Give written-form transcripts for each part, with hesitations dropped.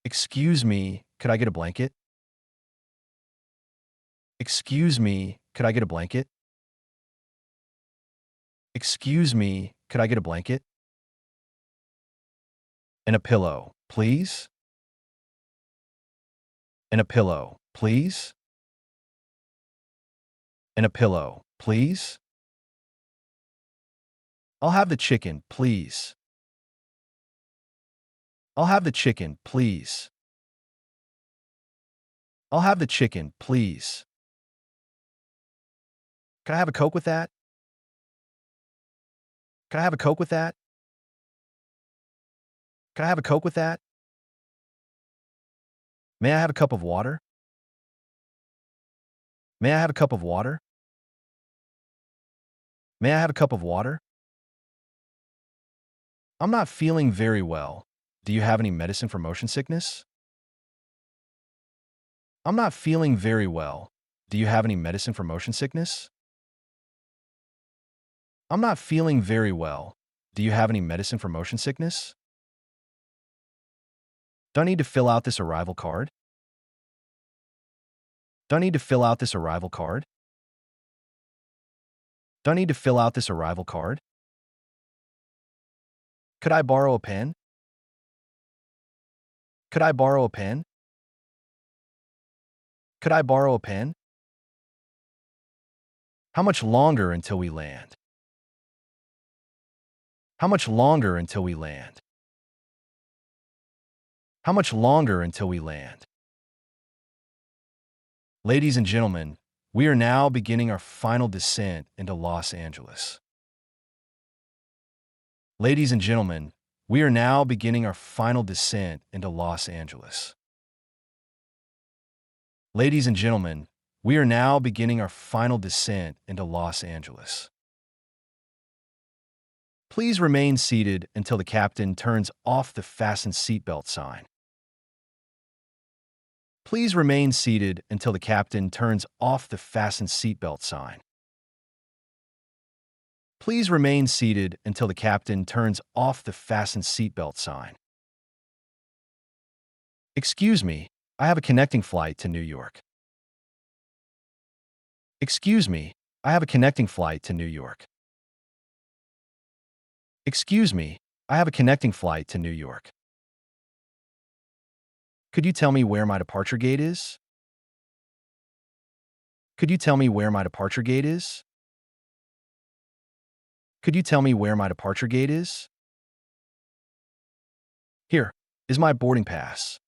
Excuse me, could I get a blanket? Excuse me, could I get a blanket? Excuse me, could I get a blanket? And a pillow, please? And a pillow, please? And a pillow, please? I'll have the chicken, please. I'll have the chicken, please. I'll have the chicken, please. Can I have a Coke with that? Can I have a Coke with that? Can I have a Coke with that? May I have a cup of water? May I have a cup of water? May I have a cup of water? I'm not feeling very well. Do you have any medicine for motion sickness? I'm not feeling very well. Do you have any medicine for motion sickness? I'm not feeling very well. Do you have any medicine for motion sickness? Do I need to fill out this arrival card? Do I need to fill out this arrival card? Do I need to fill out this arrival card? Could I borrow a pen? Could I borrow a pen? Could I borrow a pen? How much longer until we land? How much longer until we land? How much longer until we land? Ladies and gentlemen, we are now beginning our final descent into Los Angeles. Ladies and gentlemen, we are now beginning our final descent into Los Angeles. Ladies and gentlemen, we are now beginning our final descent into Los Angeles. Please remain seated until the captain turns off the fasten seatbelt sign. Please remain seated until the captain turns off the fasten seatbelt sign. Please remain seated until the captain turns off the fasten seatbelt sign. Excuse me, I have a connecting flight to New York. Excuse me, I have a connecting flight to New York. Excuse me, I have a connecting flight to New York. Could you tell me where my departure gate is? Could you tell me where my departure gate is? Could you tell me where my departure gate is? Here is my boarding pass.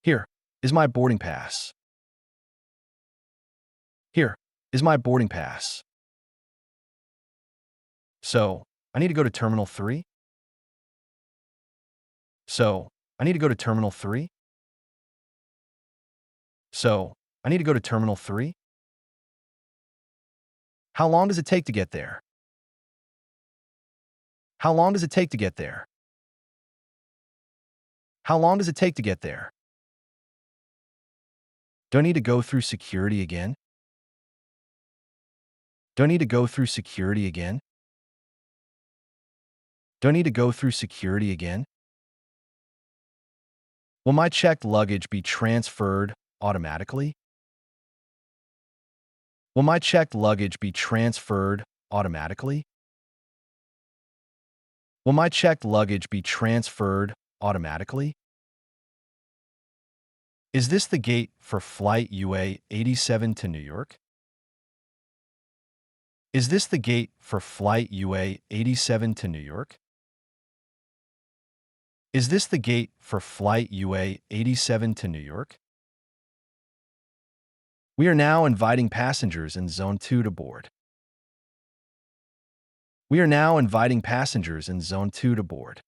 Here is my boarding pass. Here is my boarding pass. So, I need to go to Terminal 3? So, I need to go to Terminal 3? So, I need to go to Terminal 3? How long does it take to get there? How long does it take to get there? How long does it take to get there? Do I need to go through security again? Do I need to go through security again? Do I need to go through security again? Will my checked luggage be transferred automatically? Will my checked luggage be transferred automatically? Will my checked luggage be transferred automatically? Is this the gate for flight UA 87 to New York? Is this the gate for flight UA 87 to New York? Is this the gate for flight UA 87 to New York? We are now inviting passengers in Zone 2 to board. We are now inviting passengers in Zone 2 to board.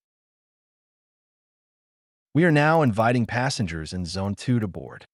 We are now inviting passengers in Zone 2 to board.